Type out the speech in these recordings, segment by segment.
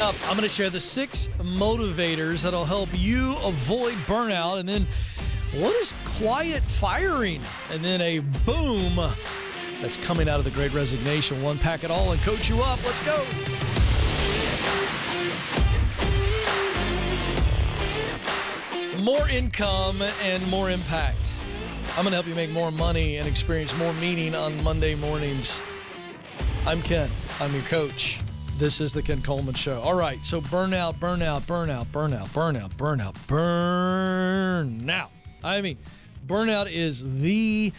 Up, I'm going to share the 6 motivators that'll help you avoid burnout, and then what is quiet firing, and then a boom that's coming out of the Great Resignation. We'll unpack it all and coach you up. Let's go. More income and more impact. I'm going to help you make more money and experience more meaning on Monday mornings. I'm Ken. I'm your coach. This is the Ken Coleman Show. All right, so burnout. I mean, burnout is the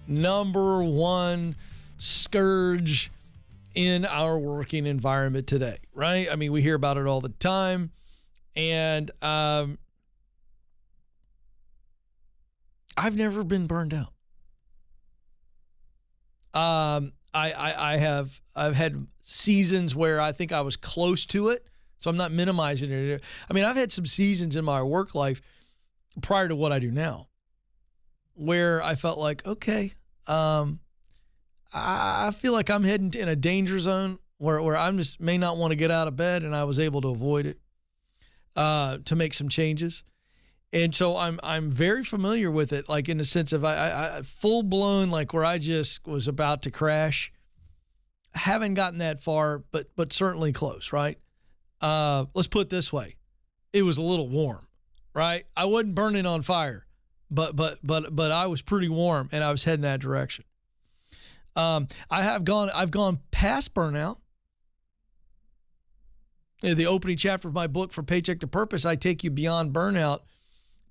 number one scourge in our working environment today, right? I mean, we hear about it all the time, and I've never been burned out. I've had seasons where I think I was close to it, so I'm not minimizing it. I mean, I've had some seasons in my work life prior to what I do now where I felt like, okay, I feel like I'm heading in a danger zone where I just may not want to get out of bed, and I was able to avoid it to make some changes. And so I'm very familiar with it, like in the sense of I full blown, like where I just was about to crash. I haven't gotten that far, but certainly close, right? Let's put it this way. It was a little warm, right? I wasn't burning on fire, but I was pretty warm, and I was heading that direction. I've gone past burnout. In the opening chapter of my book, From Paycheck to Purpose, I take you beyond burnout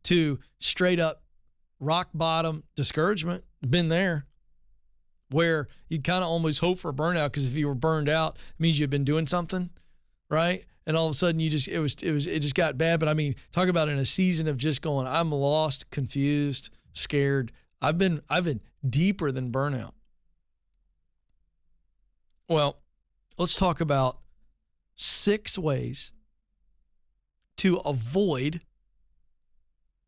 to straight up rock bottom discouragement. Been there, where you'd kind of almost hope for a burnout, because if you were burned out, it means you've been doing something, right? And all of a sudden it just got bad. But I mean, talk about in a season of just going, I'm lost, confused, scared. I've been deeper than burnout. Well, let's talk about 6 ways to avoid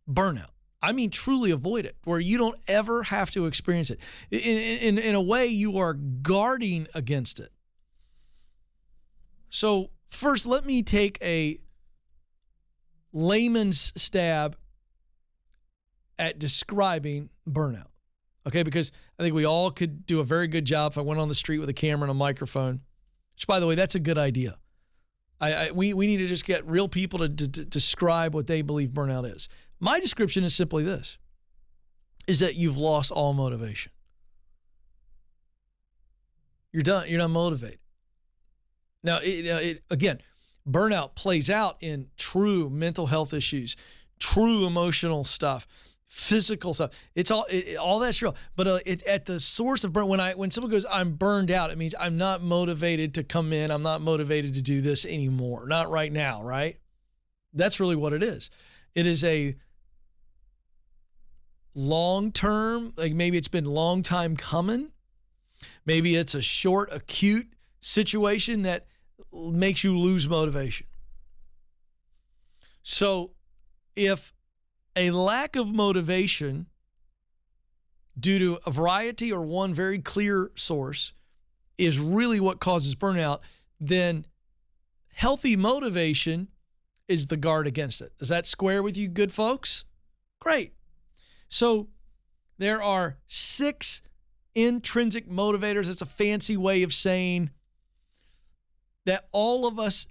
burnout. I mean, truly avoid it, where you don't ever have to experience it. In a way, you are guarding against it. So first, let me take a layman's stab at describing burnout, okay? Because I think we all could do a very good job if I went on the street with a camera and a microphone, which, by the way, that's a good idea. We need to just get real people to describe what they believe burnout is. My description is simply this, is that you've lost all motivation. You're done. You're not motivated. Now, again, burnout plays out in true mental health issues, true emotional stuff, physical stuff. It's all that's real. But at the source of burn, when someone goes, I'm burned out, it means I'm not motivated to come in. I'm not motivated to do this anymore. Not right now, right? That's really what it is. It is a long-term, like maybe it's been a long time coming. Maybe it's a short, acute situation that makes you lose motivation. So if a lack of motivation due to a variety or one very clear source is really what causes burnout, then healthy motivation is the guard against it. Does that square with you, good folks? Great. So there are 6 intrinsic motivators. It's a fancy way of saying that all of us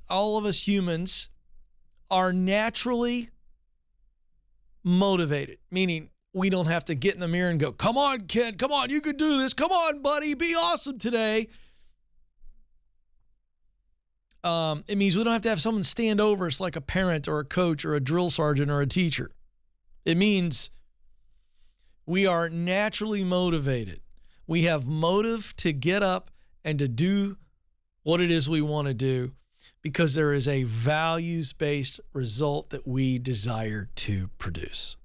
humans are naturally motivated, meaning we don't have to get in the mirror and go, come on, kid, come on, you can do this. Come on, buddy, be awesome today. It means we don't have to have someone stand over us like a parent or a coach or a drill sergeant or a teacher. It means we are naturally motivated. We have motive to get up and to do what it is we want to do because there is a values-based result that we desire to produce.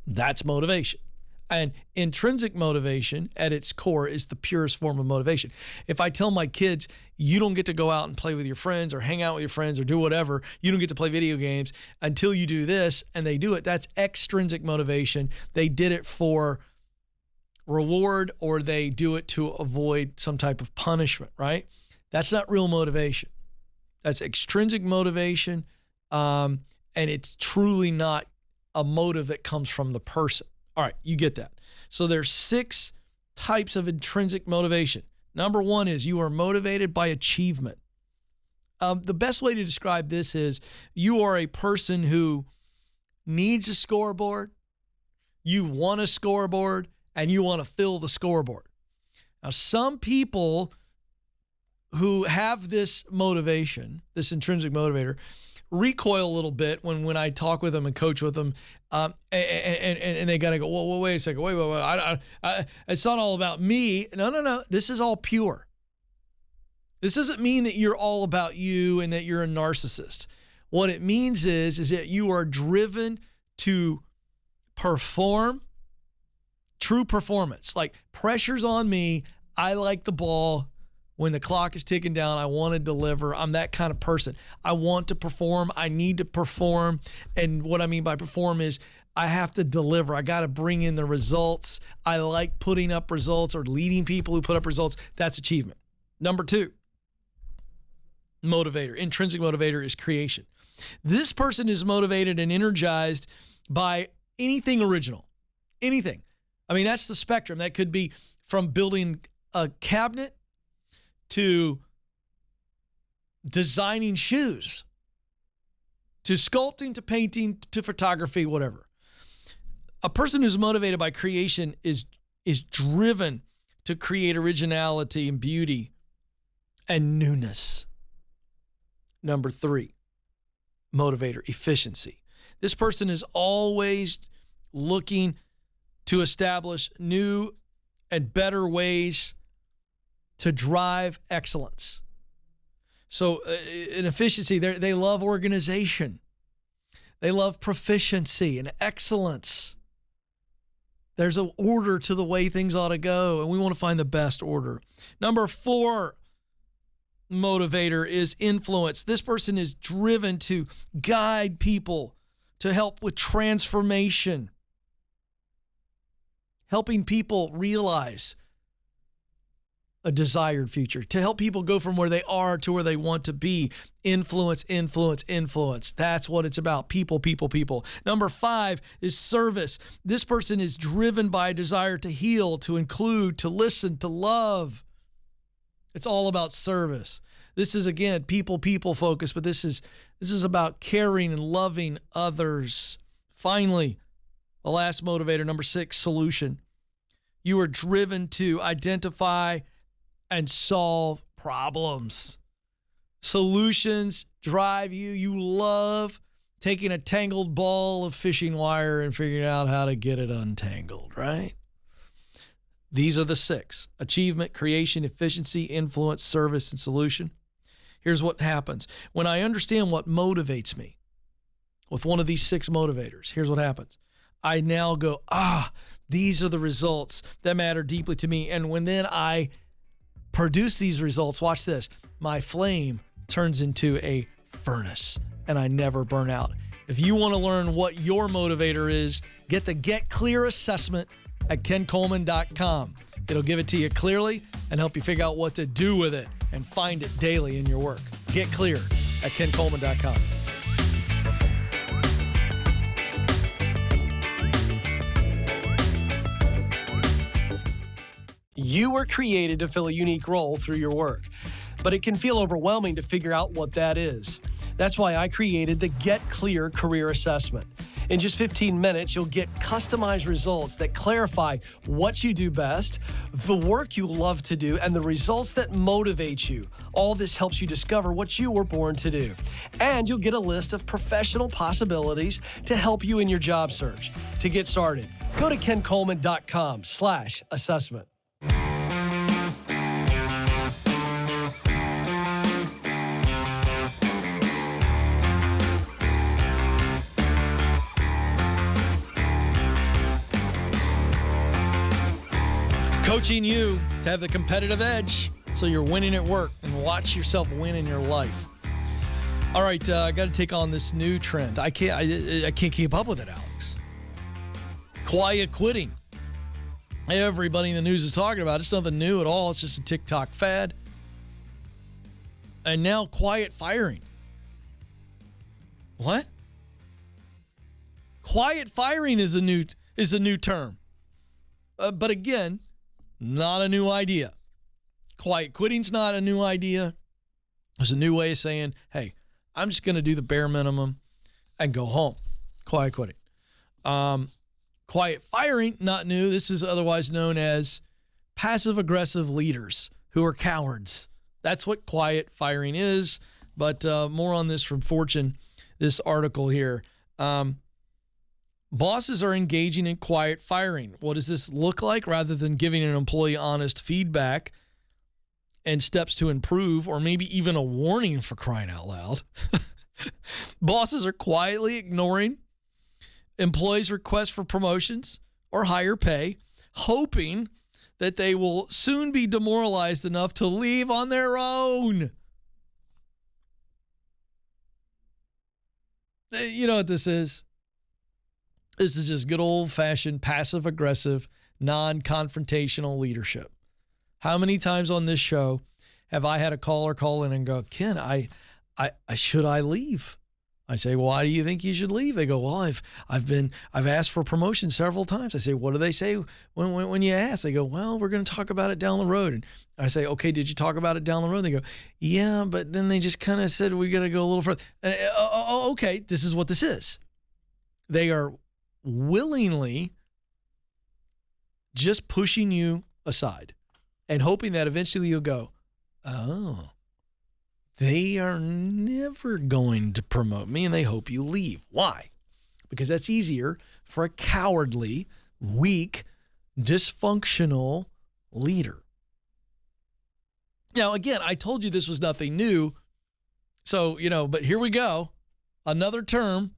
That's motivation. And intrinsic motivation at its core is the purest form of motivation. If I tell my kids, you don't get to go out and play with your friends or hang out with your friends or do whatever, you don't get to play video games until you do this, and they do it, that's extrinsic motivation. They did it for reward or they do it to avoid some type of punishment, right? That's not real motivation. That's extrinsic motivation, and it's truly not a motive that comes from the person. All right, you get that. So there's 6 types of intrinsic motivation. Number 1 is you are motivated by achievement. The best way to describe this is you are a person who needs a scoreboard, you want a scoreboard, and you want to fill the scoreboard. Now, some people who have this motivation, this intrinsic motivator, recoil a little bit when I talk with them and coach with them, and they got to go, whoa, wait a second, wait, it's not all about me. No. This is all pure. This doesn't mean that you're all about you and that you're a narcissist. What it means is that you are driven to perform, true performance. Like, pressure's on me. I like the ball. When the clock is ticking down, I want to deliver. I'm that kind of person. I want to perform. I need to perform. And what I mean by perform is I have to deliver. I got to bring in the results. I like putting up results or leading people who put up results. That's achievement. Number 2, motivator, intrinsic motivator, is creation. This person is motivated and energized by anything original. Anything. I mean, that's the spectrum. That could be from building a cabinet to designing shoes, to sculpting, to painting, to photography, whatever. A person who's motivated by creation is driven to create originality and beauty and newness. Number 3, motivator, efficiency. This person is always looking to establish new and better ways to drive excellence. So in efficiency, they love organization. They love proficiency and excellence. There's an order to the way things ought to go, and we want to find the best order. Number 4 motivator is influence. This person is driven to guide people, to help with transformation, helping people realize a desired future, to help people go from where they are to where they want to be. Influence. That's what it's about. People. Number 5 is service. This person is driven by a desire to heal, to include, to listen, to love. It's all about service. This is, again, people focused, but this is about caring and loving others. Finally, the last motivator, number 6, solution. You are driven to identify and solve problems. Solutions drive you. You love taking a tangled ball of fishing wire and figuring out how to get it untangled, right? These are the 6: achievement, creation, efficiency, influence, service, and solution. Here's what happens. When I understand what motivates me with one of these 6 motivators, here's what happens. I now go, these are the results that matter deeply to me. And when then I produce these results, watch this, my flame turns into a furnace and I never burn out. If you want to learn what your motivator is, get the Get Clear assessment at kencoleman.com. It'll give it to you clearly and help you figure out what to do with it and find it daily in your work. Get Clear at kencoleman.com. You were created to fill a unique role through your work, but it can feel overwhelming to figure out what that is. That's why I created the Get Clear Career Assessment. In just 15 minutes, you'll get customized results that clarify what you do best, the work you love to do, and the results that motivate you. All this helps you discover what you were born to do. And you'll get a list of professional possibilities to help you in your job search. To get started, go to kencoleman.com/assessment. Coaching you to have the competitive edge so you're winning at work and watch yourself win in your life. All right, I got to take on this new trend. I can't keep up with it, Alex. Quiet quitting. Everybody in the news is talking about it. It's nothing new at all. It's just a TikTok fad. And now quiet firing. What? Quiet firing is a new term. But again, not a new idea. Quiet quitting's not a new idea. It's a new way of saying, hey, I'm just going to do the bare minimum and go home. Quiet quitting. Quiet firing, not new. This is otherwise known as passive-aggressive leaders who are cowards. That's what quiet firing is. But more on this from Fortune, this article here. Bosses are engaging in quiet firing. What does this look like? Rather than giving an employee honest feedback and steps to improve, or maybe even a warning, for crying out loud, bosses are quietly ignoring employees' requests for promotions or higher pay, hoping that they will soon be demoralized enough to leave on their own. You know what this is? This is just good old-fashioned passive-aggressive, non-confrontational leadership. How many times on this show have I had a caller call in and go, Ken, should I leave? I say, why do you think you should leave? They go, well, I've asked for promotion several times. I say, what do they say when you ask? They go, well, we're going to talk about it down the road. And I say, okay, did you talk about it down the road? They go, yeah, but then they just kind of said we got to go a little further. Okay, this is what this is. They are willingly just pushing you aside and hoping that eventually you'll go, oh, they are never going to promote me, and they hope you leave. Why? Because that's easier for a cowardly, weak, dysfunctional leader. Now, again, I told you this was nothing new. So, but here we go. Another term.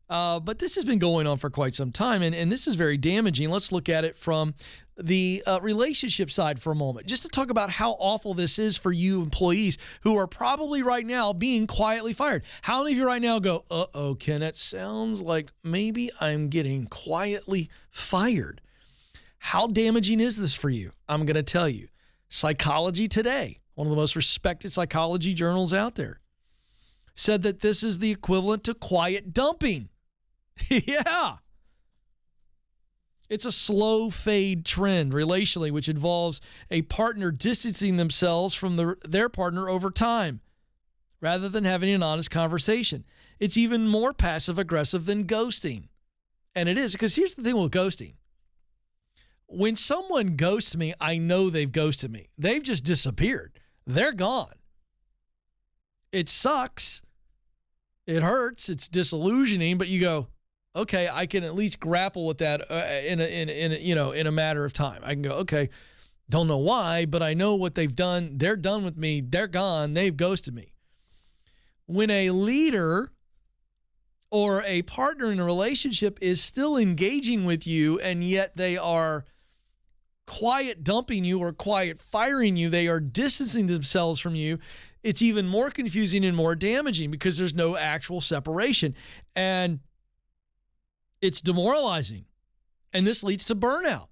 But this has been going on for quite some time, and this is very damaging. Let's look at it from the relationship side for a moment, just to talk about how awful this is for you employees who are probably right now being quietly fired. How many of you right now go, uh-oh, Ken, it sounds like maybe I'm getting quietly fired? How damaging is this for you? I'm going to tell you. Psychology Today, one of the most respected psychology journals out there, said that this is the equivalent to quiet dumping. Yeah. It's a slow fade trend relationally, which involves a partner distancing themselves from their partner over time rather than having an honest conversation. It's even more passive-aggressive than ghosting. And it is, because here's the thing with ghosting. When someone ghosts me, I know they've ghosted me. They've just disappeared. They're gone. It sucks. It hurts. It's disillusioning, but you go, okay, I can at least grapple with that in a matter of time. I can go, okay, don't know why, but I know what they've done. They're done with me. They're gone. They've ghosted me. When a leader or a partner in a relationship is still engaging with you, and yet they are quiet dumping you or quiet firing you, they are distancing themselves from you, it's even more confusing and more damaging because there's no actual separation. And it's demoralizing. And this leads to burnout.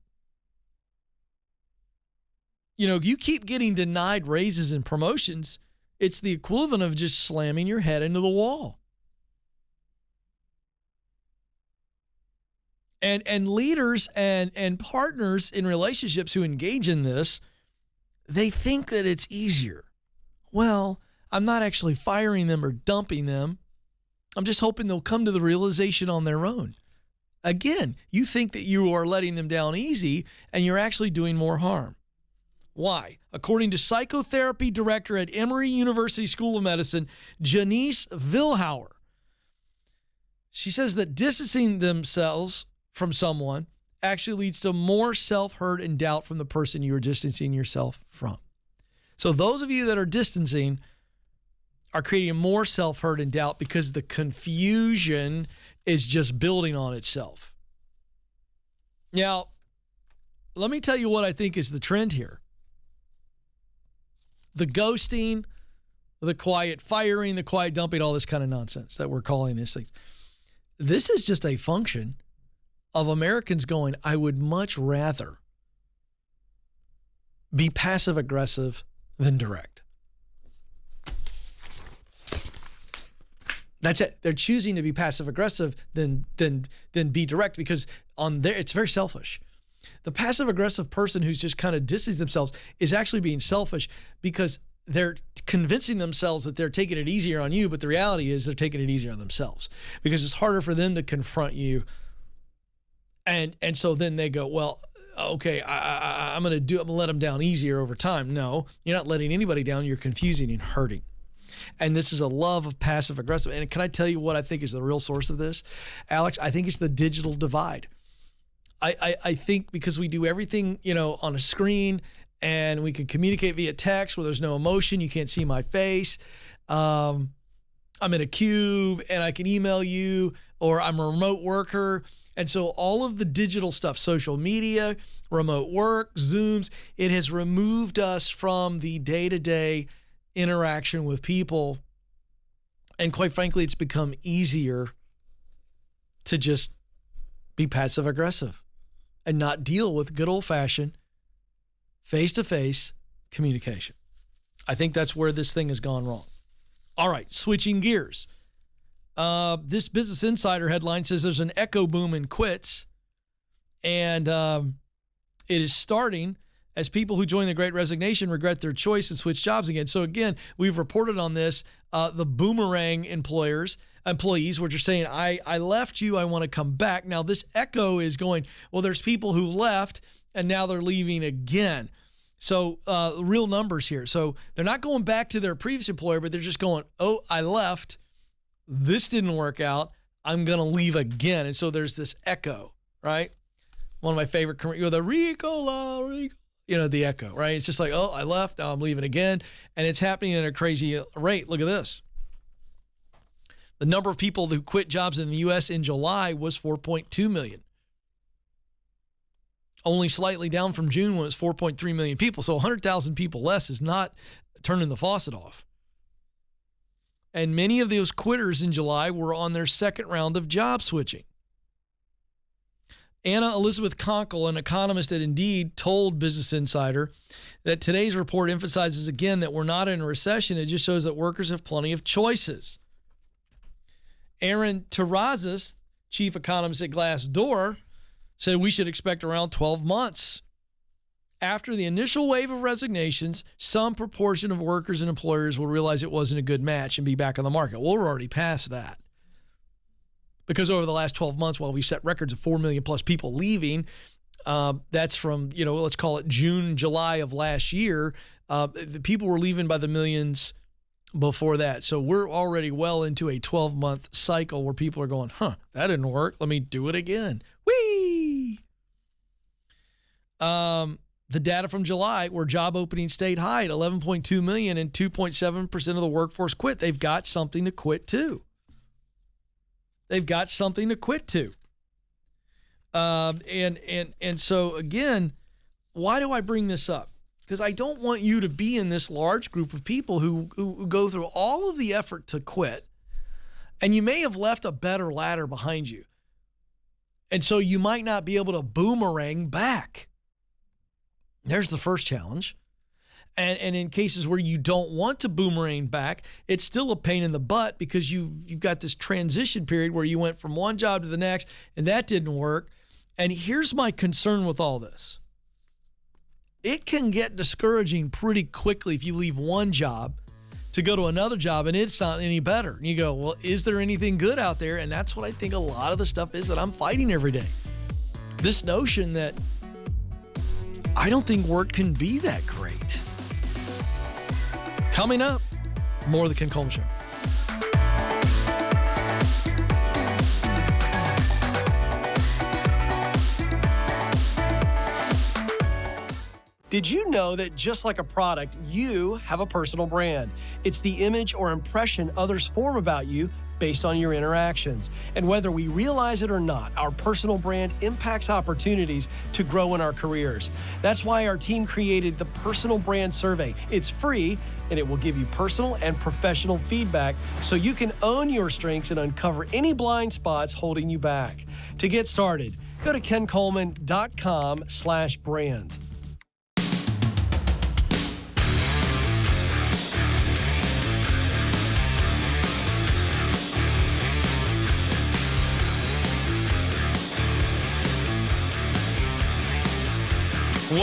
You keep getting denied raises and promotions. It's the equivalent of just slamming your head into the wall. And leaders and partners in relationships who engage in this, they think that it's easier. Well, I'm not actually firing them or dumping them. I'm just hoping they'll come to the realization on their own. Again, you think that you are letting them down easy, and you're actually doing more harm. Why? According to psychotherapy director at Emory University School of Medicine, Janice Vilhauer, she says that distancing themselves from someone actually leads to more self-hurt and doubt from the person you are distancing yourself from. So those of you that are distancing are creating more self-hurt and doubt because the confusion is just building on itself. Now, let me tell you what I think is the trend here. The ghosting, the quiet firing, the quiet dumping, all this kind of nonsense that we're calling these things. This is just a function of Americans going, I would much rather be passive-aggressive than direct. That's it. They're choosing to be passive aggressive than be direct, because it's very selfish. The passive aggressive person who's just kind of distancing themselves is actually being selfish, because they're convincing themselves that they're taking it easier on you, but the reality is they're taking it easier on themselves, because it's harder for them to confront you. And so then they go, well, okay, I'm going to let them down easier over time. No, you're not letting anybody down. You're confusing and hurting. And this is a love of passive aggressive. And can I tell you what I think is the real source of this, Alex? I think it's the digital divide. I think because we do everything, on a screen, and we can communicate via text where there's no emotion. You can't see my face. I'm in a cube and I can email you, or I'm a remote worker. And so all of the digital stuff, social media, remote work, Zooms, it has removed us from the day-to-day interaction with people. And quite frankly, it's become easier to just be passive aggressive and not deal with good old-fashioned face-to-face communication. I think that's where this thing has gone wrong. All right, switching gears. This Business Insider headline says there's an echo boom in quits, and it is starting as people who join the Great Resignation regret their choice and switch jobs again. So again, we've reported on this. The boomerang employees were just saying, I left you, I want to come back. Now this echo is going, well, there's people who left and now they're leaving again. So real numbers here. So they're not going back to their previous employer, but they're just going, oh, I left. This didn't work out. I'm going to leave again. And so there's this echo, right? One of my favorite, the Ricola, the echo, right? It's just like, oh, I left, now I'm leaving again. And it's happening at a crazy rate. Look at this. The number of people who quit jobs in the U.S. in July was 4.2 million. Only slightly down from June when it was 4.3 million people. So 100,000 people less is not turning the faucet off. And many of those quitters in July were on their second round of job switching. Anna Elizabeth Conkle, an economist at Indeed, told Business Insider that today's report emphasizes again that we're not in a recession. It just shows that workers have plenty of choices. Aaron Terrazas, chief economist at Glassdoor, said we should expect around 12 months. After the initial wave of resignations, some proportion of workers and employers will realize it wasn't a good match and be back on the market. Well, we're already past that. Because over the last 12 months, while we set records of 4 million plus people leaving, that's from, let's call it June, July of last year. The people were leaving by the millions before that. So we're already well into a 12-month cycle where people are going, that didn't work. Let me do it again. Whee! The data from July, where job openings stayed high at 11.2 million and 2.7% of the workforce quit. They've got something to quit to. And so again, why do I bring this up? Because I don't want you to be in this large group of people who go through all of the effort to quit, and you may have left a better ladder behind you. And so you might not be able to boomerang back. There's the first challenge. And in cases where you don't want to boomerang back, it's still a pain in the butt because you've got this transition period where you went from one job to the next and that didn't work. And here's my concern with all this. It can get discouraging pretty quickly if you leave one job to go to another job and it's not any better. And you go, well, is there anything good out there? And that's what I think a lot of the stuff is that I'm fighting every day. This notion that I don't think work can be that great. Coming up, more of the Ken Coleman Show. Did you know that just like a product, you have a personal brand? It's the image or impression others form about you based on your interactions. And whether we realize it or not, our personal brand impacts opportunities to grow in our careers. That's why our team created the Personal Brand Survey. It's free, and it will give you personal and professional feedback so you can own your strengths and uncover any blind spots holding you back. To get started, go to kencoleman.com/brand.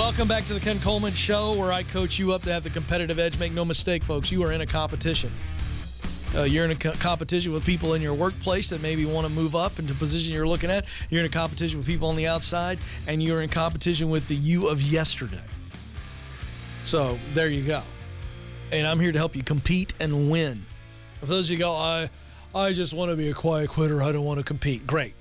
Welcome back to the Ken Coleman Show, where I coach you up to have the competitive edge. Make no mistake, folks, you are in a competition. You're in a competition with people in your workplace that maybe want to move up into a position you're looking at. You're in a competition with people on the outside, and you're in competition with the you of yesterday. So there you go. And I'm here to help you compete and win. For those of you who go, I just want to be a quiet quitter. I don't want to compete. Great.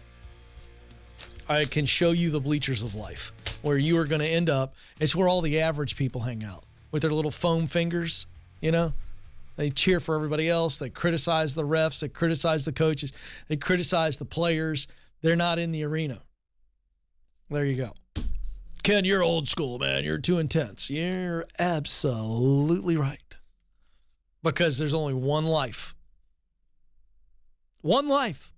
I can show you the bleachers of life where you are going to end up. It's where all the average people hang out with their little foam fingers, you know? They cheer for everybody else. They criticize the refs. They criticize the coaches. They criticize the players. They're not in the arena. There you go. Ken, you're old school, man. You're too intense. You're absolutely right. Because there's only one life. One life.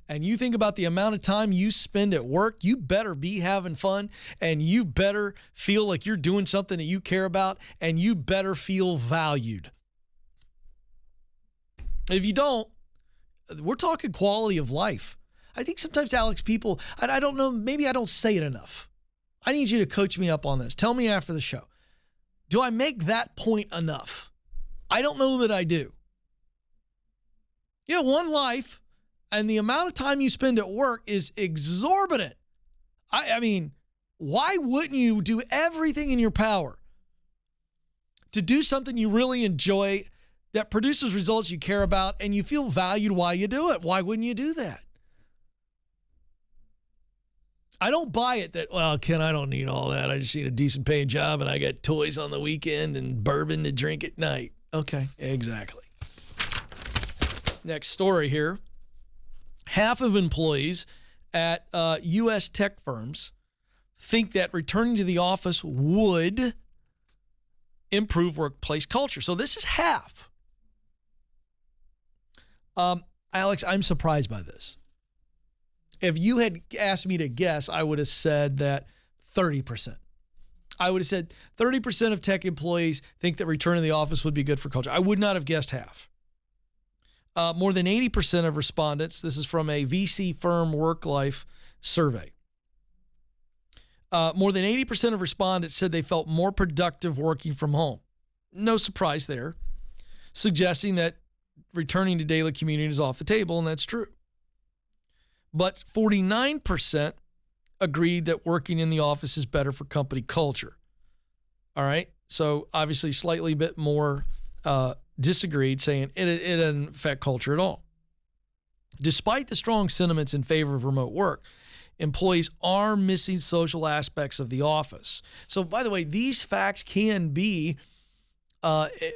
And you think about the amount of time you spend at work, you better be having fun, and you better feel like you're doing something that you care about, and you better feel valued. If you don't, we're talking quality of life. I think sometimes, Alex, people, I don't know, maybe I don't say it enough. I need you to coach me up on this. Tell me after the show. Do I make that point enough? I don't know that I do. You have one life, and the amount of time you spend at work is exorbitant. I mean, why wouldn't you do everything in your power to do something you really enjoy that produces results you care about and you feel valued while you do it? Why wouldn't you do that? I don't buy it that, well, Ken, I don't need all that. I just need a decent paying job and I got toys on the weekend and bourbon to drink at night. Okay, exactly. Next story here. Half of employees at U.S. tech firms think that returning to the office would improve workplace culture. So this is half. Alex, I'm surprised by this. If you had asked me to guess, I would have said that 30%. I would have said 30% of tech employees think that returning to the office would be good for culture. I would not have guessed half. More than 80% of respondents, this is from a VC firm work-life survey. More than 80% of respondents said they felt more productive working from home. No surprise there, suggesting that returning to daily commuting is off the table, and that's true. But 49% agreed that working in the office is better for company culture. All right, so obviously slightly bit more disagreed, saying it doesn't affect culture at all. Despite the strong sentiments in favor of remote work, employees are missing social aspects of the office. So, by the way, these facts can be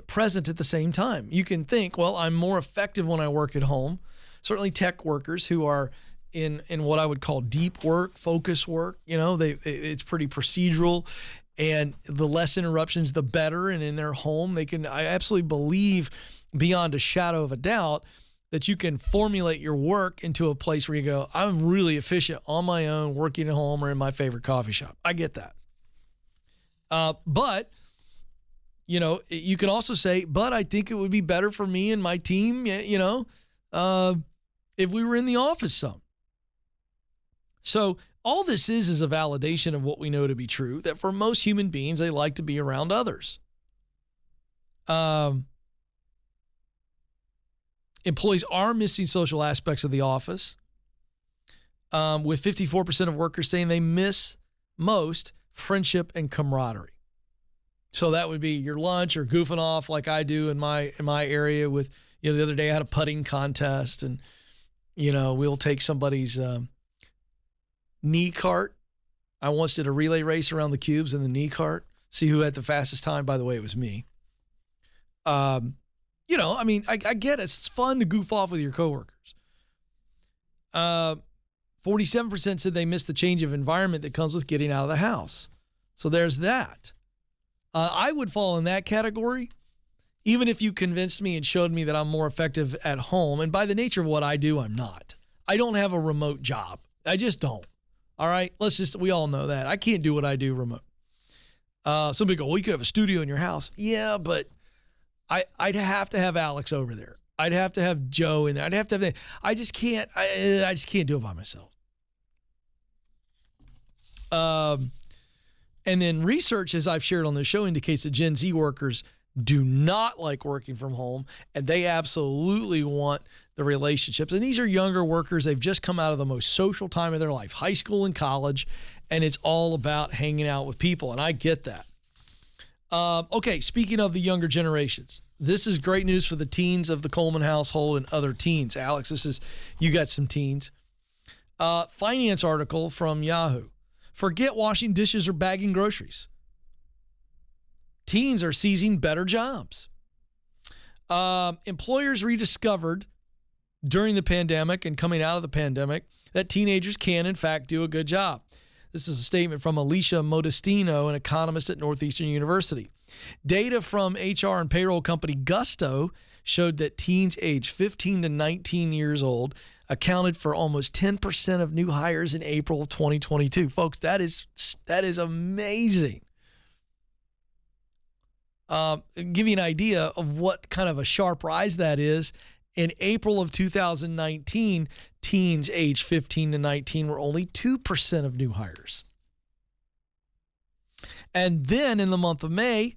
present at the same time. You can think, well, I'm more effective when I work at home. Certainly tech workers who are in what I would call deep work, focus work, you know, it's pretty procedural. And the less interruptions, the better. And in their home, I absolutely believe beyond a shadow of a doubt that you can formulate your work into a place where you go, I'm really efficient on my own, working at home or in my favorite coffee shop. I get that. But, you know, you can also say, but I think it would be better for me and my team, you know, if we were in the office some. So all this is a validation of what we know to be true, that for most human beings, they like to be around others. Employees are missing social aspects of the office, with 54% of workers saying they miss most friendship and camaraderie. So that would be your lunch or goofing off like I do in my area with, you know, the other day I had a putting contest and, you know, we'll take somebody's knee cart. I once did a relay race around the cubes in the knee cart. See who had the fastest time. By the way, it was me. You know, I mean, I get it. It's fun to goof off with your coworkers. 47% said they missed the change of environment that comes with getting out of the house. So there's that. I would fall in that category, even if you convinced me and showed me that I'm more effective at home. And by the nature of what I do, I'm not. I don't have a remote job. I just don't. All right, we all know that. I can't do what I do remote. Somebody go, well, you could have a studio in your house. Yeah, but I'd have to have Alex over there. I'd have to have Joe in there. I'd have to have, I just can't do it by myself. And then research, as I've shared on the show, indicates that Gen Z workers do not like working from home, and they absolutely want the relationships. And these are younger workers. They've just come out of the most social time of their life, high school and college, and it's all about hanging out with people, and I get that. Okay, speaking of the younger generations, this is great news for the teens of the Coleman household and other teens. Alex, you got some teens. Finance article from Yahoo. Forget washing dishes or bagging groceries. Teens are seizing better jobs. Employers rediscovered during the pandemic and coming out of the pandemic that teenagers can, in fact, do a good job. This is a statement from Alicia Modestino, an economist at Northeastern University. Data from HR and payroll company Gusto showed that teens aged 15 to 19 years old accounted for almost 10% of new hires in April of 2022. Folks, that is amazing. Give you an idea of what kind of a sharp rise that is. In April of 2019, teens aged 15 to 19 were only 2% of new hires. And then in the month of May,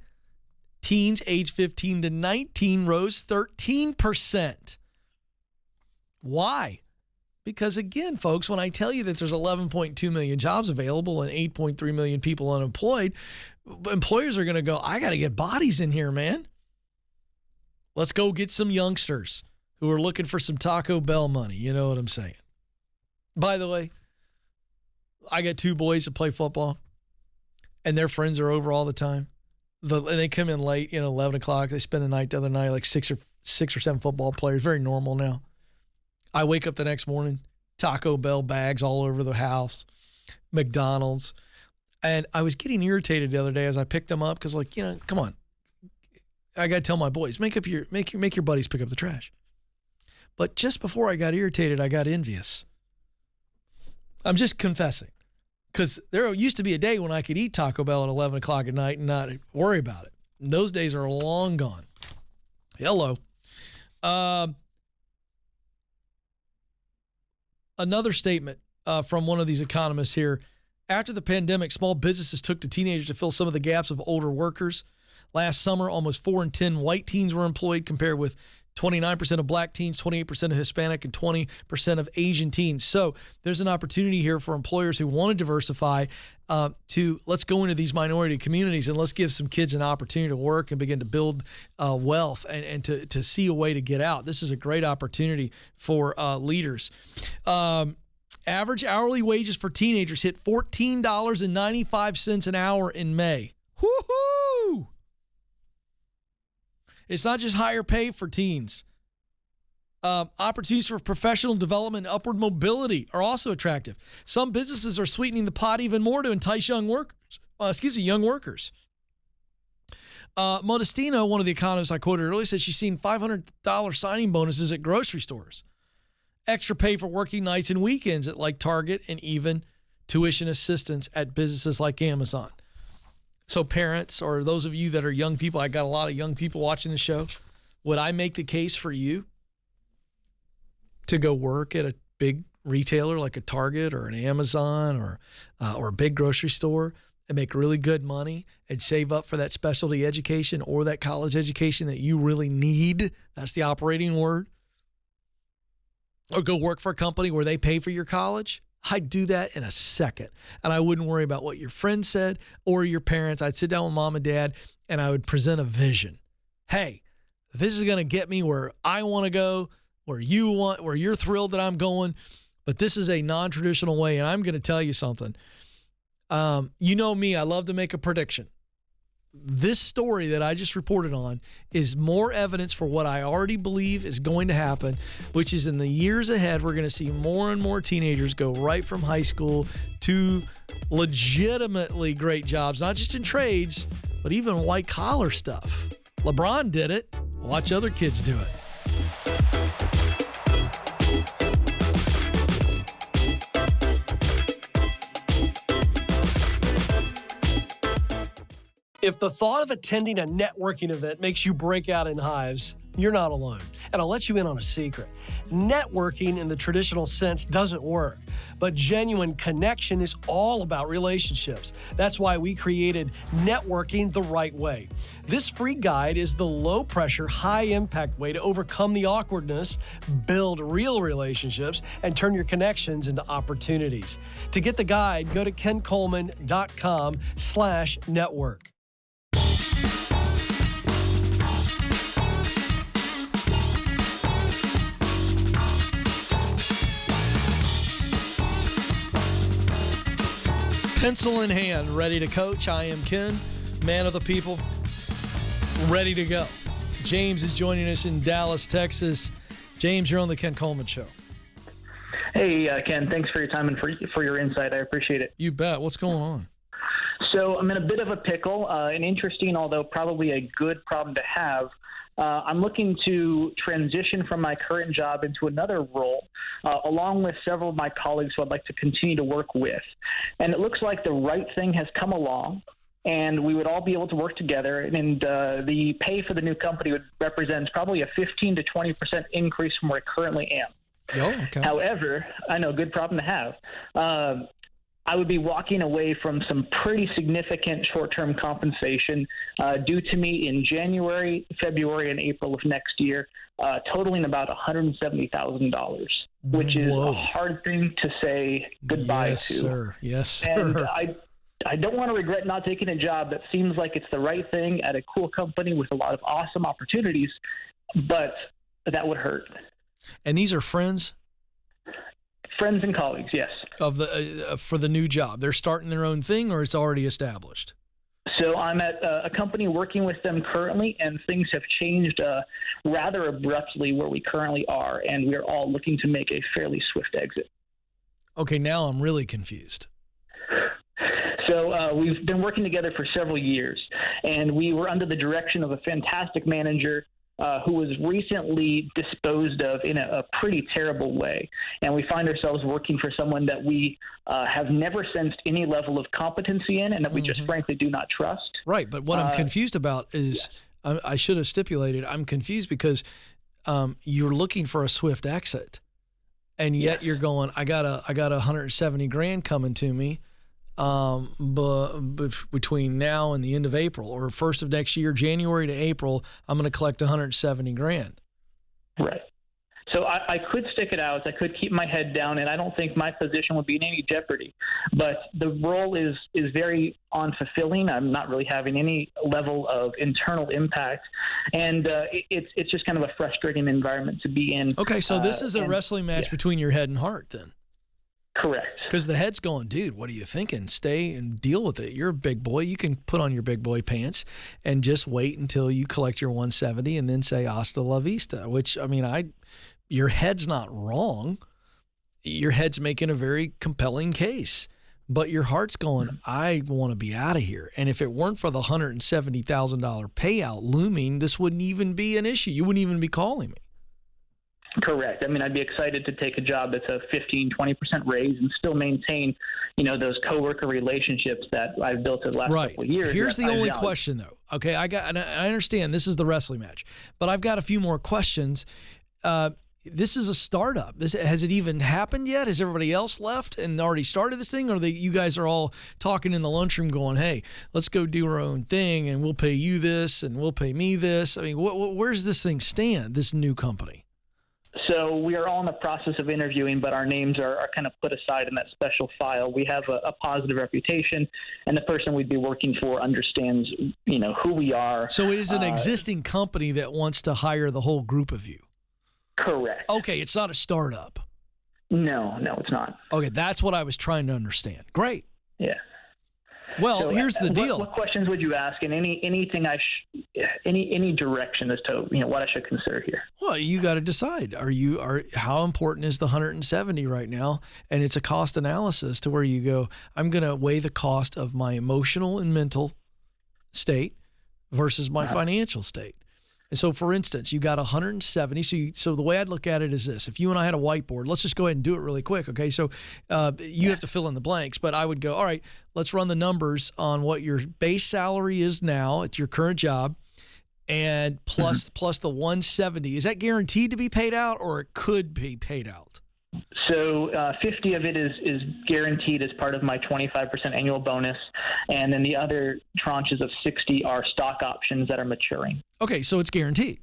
teens aged 15 to 19 rose 13%. Why? Because again, folks, when I tell you that there's 11.2 million jobs available and 8.3 million people unemployed, employers are going to go, I got to get bodies in here, man. Let's go get some youngsters who are looking for some Taco Bell money. You know what I'm saying? By the way, I got two boys that play football, and their friends are over all the time. And they come in late, 11 o'clock. They spend the night the other night, like six or seven football players. Very normal now. I wake up the next morning, Taco Bell bags all over the house, McDonald's. And I was getting irritated the other day as I picked them up because, come on. I got to tell my boys, make your buddies pick up the trash. But just before I got irritated, I got envious. I'm just confessing. Because there used to be a day when I could eat Taco Bell at 11 o'clock at night and not worry about it. And those days are long gone. Hello. Another statement from one of these economists here. After the pandemic, small businesses took to teenagers to fill some of the gaps of older workers. Last summer, almost 4 in 10 white teens were employed, compared with 29% of black teens, 28% of Hispanic, and 20% of Asian teens. So there's an opportunity here for employers who want to diversify let's go into these minority communities and let's give some kids an opportunity to work and begin to build wealth and to see a way to get out. This is a great opportunity for leaders. Average hourly wages for teenagers hit $14.95 an hour in May. Woohoo! It's not just higher pay for teens. Opportunities for professional development and upward mobility are also attractive. Some businesses are sweetening the pot even more to entice young workers. Modestino, one of the economists I quoted earlier, said she's seen $500 signing bonuses at grocery stores, extra pay for working nights and weekends at like Target, and even tuition assistance at businesses like Amazon. So parents, or those of you that are young people, I got a lot of young people watching the show. Would I make the case for you to go work at a big retailer like a Target or an Amazon or a big grocery store and make really good money and save up for that specialty education or that college education that you really need? That's the operating word. Or go work for a company where they pay for your college? I'd do that in a second. And I wouldn't worry about what your friends said or your parents. I'd sit down with mom and dad and I would present a vision. Hey, this is going to get me where I want to go, where you're thrilled that I'm going. But this is a non-traditional way. And I'm going to tell you something. You know me, I love to make a prediction. This story that I just reported on is more evidence for what I already believe is going to happen, which is in the years ahead, we're going to see more and more teenagers go right from high school to legitimately great jobs, not just in trades, but even white collar stuff. LeBron did it. Watch other kids do it. If the thought of attending a networking event makes you break out in hives, You're not alone. And I'll let you in on a secret. Networking in the traditional sense doesn't work, but genuine connection is all about relationships. That's why we created Networking the Right Way. This free guide is the low-pressure, high-impact way to overcome the awkwardness, build real relationships, and turn your connections into opportunities. To get the guide, go to kencoleman.com/network. Pencil in hand, ready to coach. I am Ken, man of the people, ready to go. James is joining us in Dallas, Texas. James, you're on the Ken Coleman Show. Hey, Ken, thanks for your time and for your insight. I appreciate it. You bet. What's going on? So I'm in a bit of a pickle, an interesting, although probably a good problem to have. I'm looking to transition from my current job into another role, along with several of my colleagues who I'd like to continue to work with. And it looks like the right thing has come along, and we would all be able to work together. And the pay for the new company would represent probably a 15 to 20% increase from where I currently am. Oh, okay. However, I know, good problem to have. I would be walking away from some pretty significant short-term compensation due to me in January, February, and April of next year, totaling about $170,000, which is a hard thing to say goodbye to. Sir. Yes, sir. And I don't want to regret not taking a job that seems like it's the right thing at a cool company with a lot of awesome opportunities, but that would hurt. And these are friends? Friends and colleagues, yes. Of the for the new job. They're starting their own thing, or it's already established? So I'm at a company working with them currently, and things have changed rather abruptly where we currently are, and we're all looking to make a fairly swift exit. Okay, now I'm really confused. So we've been working together for several years, and we were under the direction of a fantastic manager who was recently disposed of in a pretty terrible way. And we find ourselves working for someone that we have never sensed any level of competency in, and that we just frankly do not trust. Right, but what I'm confused about is, yes. I should have stipulated, I'm confused because you're looking for a swift exit, and yet you're going, I got 170 grand coming to me. Between now and the end of April, or first of next year, January to April, I'm going to collect 170 grand. Right. So I could stick it out. I could keep my head down, and I don't think my position would be in any jeopardy. But the role is very unfulfilling. I'm not really having any level of internal impact, and it's just kind of a frustrating environment to be in. Okay, so this is a wrestling match between your head and heart, then. Correct. Because the head's going, dude, what are you thinking? Stay and deal with it. You're a big boy. You can put on your big boy pants and just wait until you collect your 170 and then say hasta la vista, which, I mean, your head's not wrong. Your head's making a very compelling case. But your heart's going, I want to be out of here. And if it weren't for the $170,000 payout looming, this wouldn't even be an issue. You wouldn't even be calling me. Correct. I mean, I'd be excited to take a job that's a 15, 20% raise and still maintain, those coworker relationships that I've built over the last couple of years. Here's the only question, though. Okay, I understand this is the wrestling match, but I've got a few more questions. This is a startup. Has it even happened yet? Has everybody else left and already started this thing? Or you guys are all talking in the lunchroom going, hey, let's go do our own thing and we'll pay you this and we'll pay me this. I mean, where's this thing stand, this new company? So we are all in the process of interviewing, but our names are kind of put aside in that special file. We have a positive reputation, and the person we'd be working for understands, who we are. So it is an existing company that wants to hire the whole group of you? Correct. Okay, it's not a startup. No, it's not. Okay, that's what I was trying to understand. Great. Yeah. Well, so, here's the deal. What questions would you ask, and anything any direction as to what I should consider here? Well, you got to decide. How important is the 170 right now? And it's a cost analysis to where you go, I'm going to weigh the cost of my emotional and mental state versus my financial state. And so, for instance, you got 170. So the way I'd look at it is this. If you and I had a whiteboard, let's just go ahead and do it really quick, okay? So you have to fill in the blanks, but I would go, all right, let's run the numbers on what your base salary is now at your current job and plus the 170. Is that guaranteed to be paid out, or it could be paid out? So 50 of it is guaranteed as part of my 25% annual bonus, and then the other tranches of 60 are stock options that are maturing. Okay, so it's guaranteed.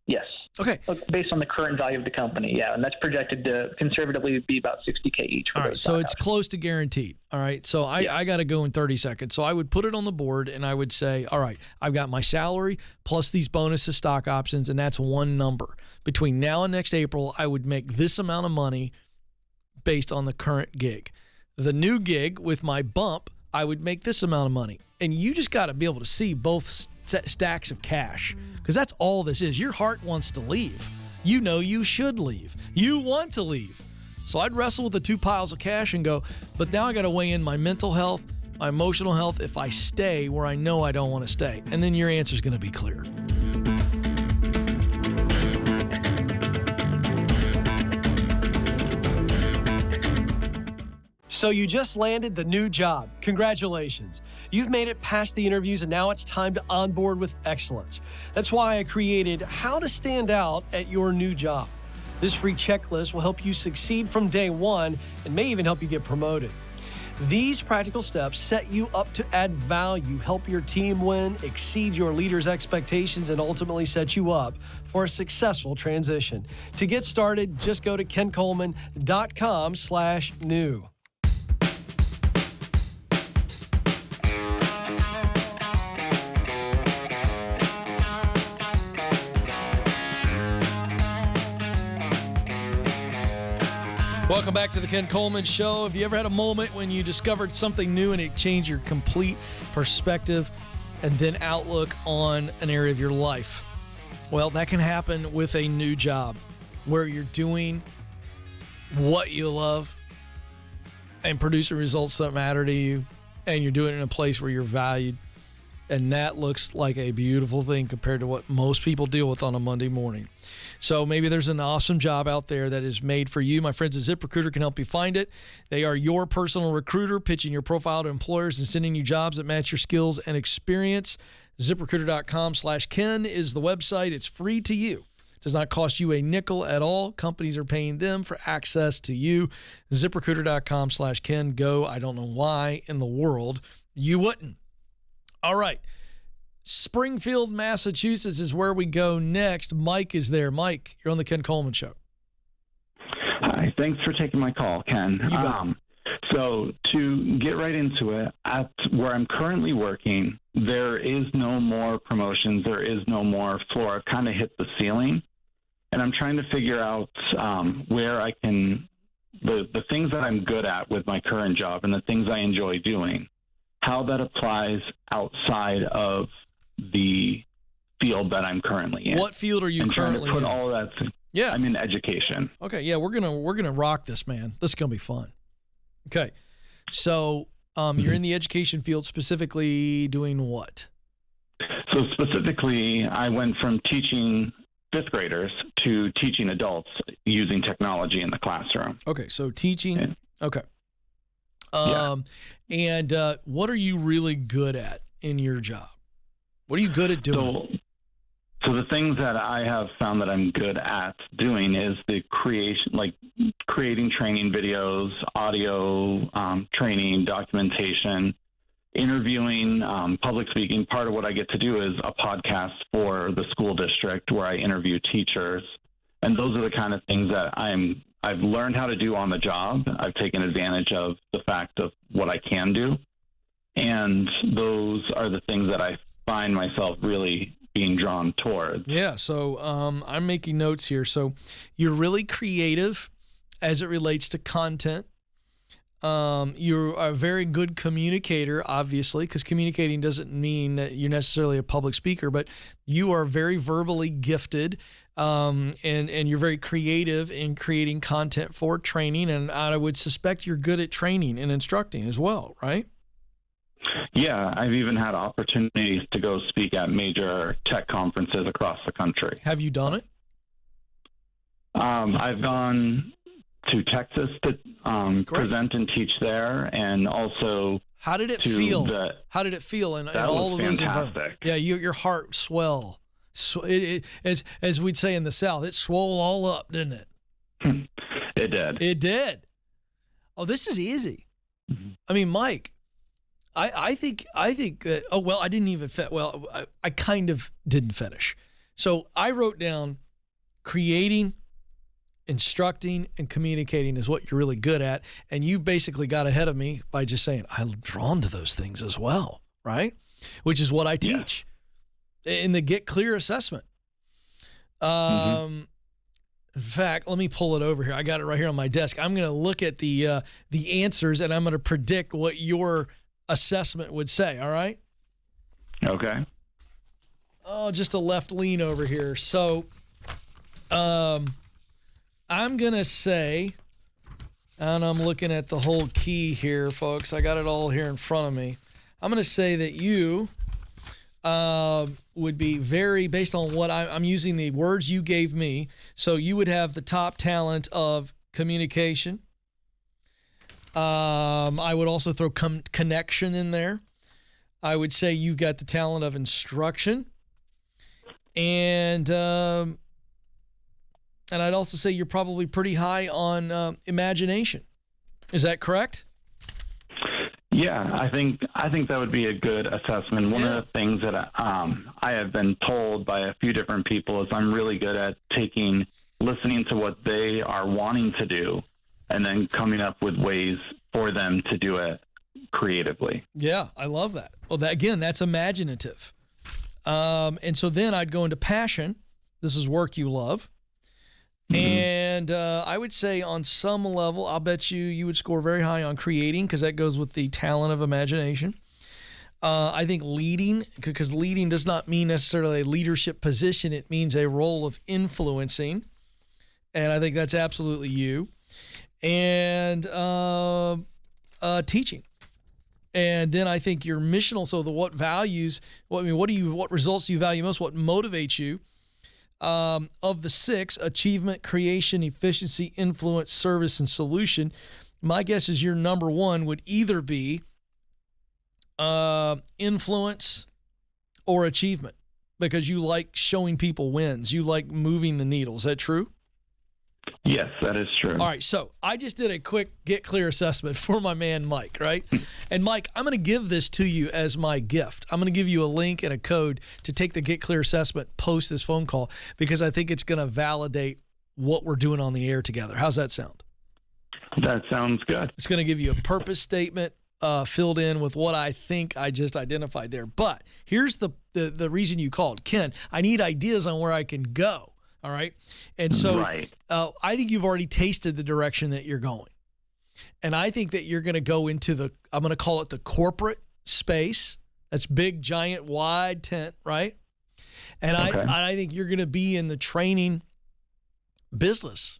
Yes. Okay. Based on the current value of the company, yeah, and that's projected to conservatively be about $60K each. All right, so it's close to guaranteed. All right, so I got to go in 30 seconds. So I would put it on the board, and I would say, all right, I've got my salary plus these bonuses, stock options, and that's one number. Between now and next April, I would make this amount of money based on the current gig. The new gig with my bump, I would make this amount of money. And you just got to be able to see both stacks of cash, because that's all this is. Your heart wants to leave. You know you should leave. You want to leave. So I'd wrestle with the two piles of cash and go, but now I got to weigh in my mental health, my emotional health, if I stay where I know I don't want to stay. And then your answer is going to be clear. So you just landed the new job. Congratulations. You've made it past the interviews, and now it's time to onboard with excellence. That's why I created How to Stand Out at Your New Job. This free checklist will help you succeed from day one and may even help you get promoted. These practical steps set you up to add value, help your team win, exceed your leaders' expectations, and ultimately set you up for a successful transition. To get started, just go to kencoleman.com/new. Welcome back to the Ken Coleman Show. Have you ever had a moment when you discovered something new and it changed your complete perspective and then outlook on an area of your life? Well, that can happen with a new job where you're doing what you love and producing results that matter to you, and you're doing it in a place where you're valued. And that looks like a beautiful thing compared to what most people deal with on a Monday morning. So maybe there's an awesome job out there that is made for you. My friends at ZipRecruiter can help you find it. They are your personal recruiter, pitching your profile to employers and sending you jobs that match your skills and experience. ZipRecruiter.com/Ken is the website. It's free to you. It does not cost you a nickel at all. Companies are paying them for access to you. ZipRecruiter.com/Ken. Go. I don't know why in the world you wouldn't. All right. Springfield, Massachusetts is where we go next. Mike is there. Mike, you're on the Ken Coleman Show. Hi. Thanks for taking my call, Ken. You bet. So to get right into it, at where I'm currently working, there is no more promotions. There is no more floor. I've kind of hit the ceiling, and I'm trying to figure out where I can, the things that I'm good at with my current job and the things I enjoy doing, how that applies outside of the field that I'm currently in. What field are you currently put in? all that. Yeah. I'm in education. Okay. Yeah, we're gonna rock this, man. This is gonna be fun. Okay. So you're in the education field, specifically doing what? So specifically, I went from teaching fifth graders to teaching adults using technology in the classroom. Okay. So teaching. And, okay. Yeah. And what are you really good at in your job? What are you good at doing? So the things that I have found that I'm good at doing is the creation, like creating training videos, audio training, documentation, interviewing, public speaking. Part of what I get to do is a podcast for the school district where I interview teachers. And those are the kind of things that I've learned how to do on the job. I've taken advantage of the fact of what I can do. And those are the things that I find myself really being drawn towards. Yeah. So I'm making notes here. So you're really creative as it relates to content. You're a very good communicator, obviously, because communicating doesn't mean that you're necessarily a public speaker, but you are very verbally gifted, and you're very creative in creating content for training. And I would suspect you're good at training and instructing as well, right? Yeah, I've even had opportunities to go speak at major tech conferences across the country. Have you done it? I've gone to Texas to present and teach there, and also how did it feel? How did it feel in all of those environments? Yeah, your heart swell So as we'd say in the South, it swole all up, didn't it? It did. It did. Oh, this is easy. Mm-hmm. I mean, Mike, I think that, oh, well, I didn't even, I kind of didn't finish. So I wrote down creating, instructing, and communicating is what you're really good at. And you basically got ahead of me by just saying, I'm drawn to those things as well, right? Which is what I teach in the Get Clear assessment. In fact, let me pull it over here. I got it right here on my desk. I'm going to look at the answers, and I'm going to predict what your assessment would say, all right? Okay. Oh, just a left lean over here. So I'm going to say, and I'm looking at the whole key here, folks. I got it all here in front of me. I'm going to say that you would be very, based on what I'm using the words you gave me. So you would have the top talent of communication. I would also throw connection in there. I would say you've got the talent of instruction. And I'd also say you're probably pretty high on imagination. Is that correct? Yeah, I think that would be a good assessment. One of the things that I have been told by a few different people is I'm really good at listening to what they are wanting to do, and then coming up with ways for them to do it creatively. Yeah, I love that. Well, that's imaginative. And so then I'd go into passion. This is work you love. And I would say on some level, I'll bet you would score very high on creating, because that goes with the talent of imagination. I think leading, because leading does not mean necessarily a leadership position. It means a role of influencing. And I think that's absolutely you. And teaching. And then I think your missional, so what results do you value most? What motivates you? Of the 6, achievement, creation, efficiency, influence, service, and solution, my guess is your number 1 would either be influence or achievement, because you like showing people wins. You like moving the needle. Is that true? Yes, that is true. All right, so I just did a quick Get Clear assessment for my man Mike, right? And Mike, I'm going to give this to you as my gift. I'm going to give you a link and a code to take the Get Clear assessment post this phone call, because I think it's going to validate what we're doing on the air together. How's that sound? That sounds good. It's going to give you a purpose statement filled in with what I think I just identified there. But here's the reason you called. Ken, I need ideas on where I can go. All right. And so I think you've already tasted the direction that you're going. And I think that you're going to go into I'm going to call it the corporate space. That's big, giant, wide tent, right? And I think you're going to be in the training business.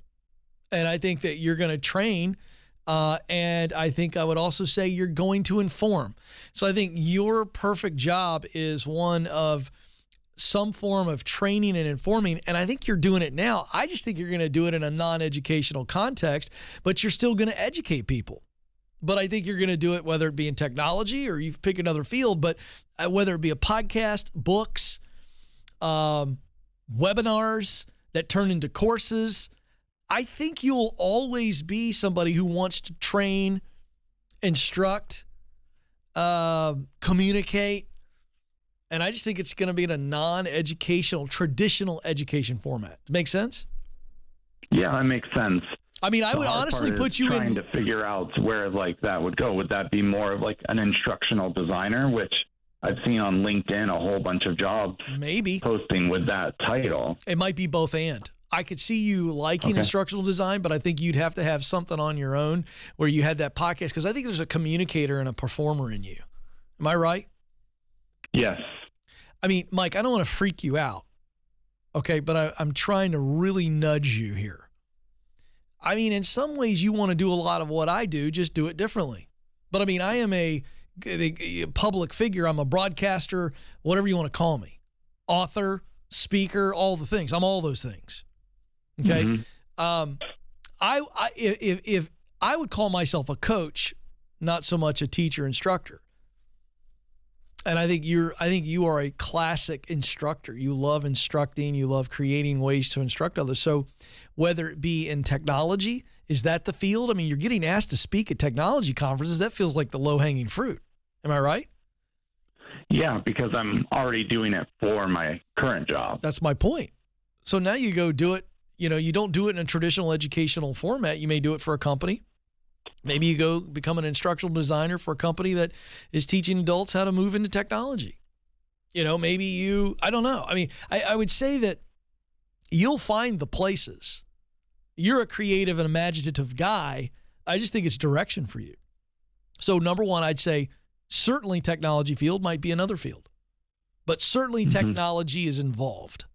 And I think that you're going to train. And I think I would also say you're going to inform. So I think your perfect job is one of some form of training and informing, and I think you're doing it now. I just think you're going to do it in a non-educational context, but you're still going to educate people. But I think you're going to do it whether it be in technology or you pick another field, but whether it be a podcast, books, webinars that turn into courses. I think you'll always be somebody who wants to train, instruct, communicate. And I just think it's going to be in a non-educational, traditional education format. Make sense? Yeah, that makes sense. I mean, I would honestly put you trying to figure out where that would go. Would that be more of an instructional designer, which I've seen on LinkedIn a whole bunch of jobs maybe posting with that title? It might be both and. I could see you liking instructional design, but I think you'd have to have something on your own where you had that podcast, because I think there's a communicator and a performer in you. Am I right? Yes. I mean, Mike, I don't want to freak you out, okay, but I'm trying to really nudge you here. I mean, in some ways, you want to do a lot of what I do, just do it differently. But I mean, I am a public figure. I'm a broadcaster, whatever you want to call me, author, speaker, all the things. I'm all those things. Okay. Mm-hmm. If I would call myself a coach, not so much a teacher, instructor. And I think you are a classic instructor. You love instructing. You love creating ways to instruct others. So whether it be in technology, is that the field? I mean, you're getting asked to speak at technology conferences. That feels like the low-hanging fruit. Am I right? Yeah, because I'm already doing it for my current job. That's my point. So now you go do it. You know, you don't do it in a traditional educational format. You may do it for a company. Maybe you go become an instructional designer for a company that is teaching adults how to move into technology. You know, maybe I don't know. I mean, I would say that you'll find the places. You're a creative and imaginative guy. I just think it's direction for you. So number one, I'd say certainly technology field might be another field, but certainly technology is involved,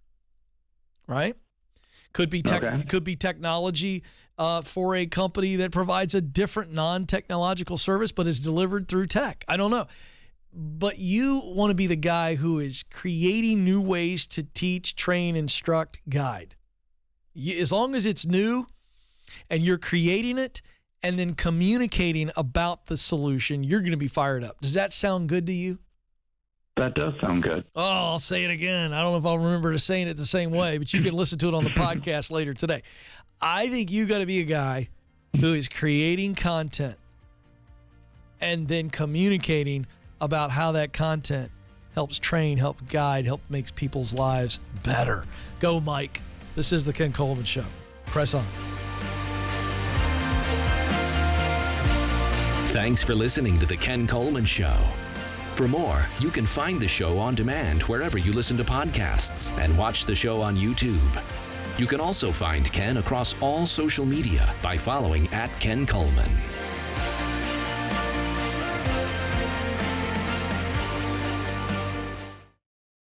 right? Could be technology for a company that provides a different non-technological service, but is delivered through tech. I don't know. But you want to be the guy who is creating new ways to teach, train, instruct, guide. As long as it's new and you're creating it and then communicating about the solution, you're going to be fired up. Does that sound good to you? That does sound good. Oh, I'll say it again. I don't know if I'll remember to saying it the same way, but you can listen to it on the podcast later today. I think you got to be a guy who is creating content and then communicating about how that content helps train, help guide, help makes people's lives better. Go, Mike. This is the Ken Coleman Show. Press on. Thanks for listening to the Ken Coleman Show. For more, you can find the show on demand wherever you listen to podcasts and watch the show on YouTube. You can also find Ken across all social media by following @Ken Coleman.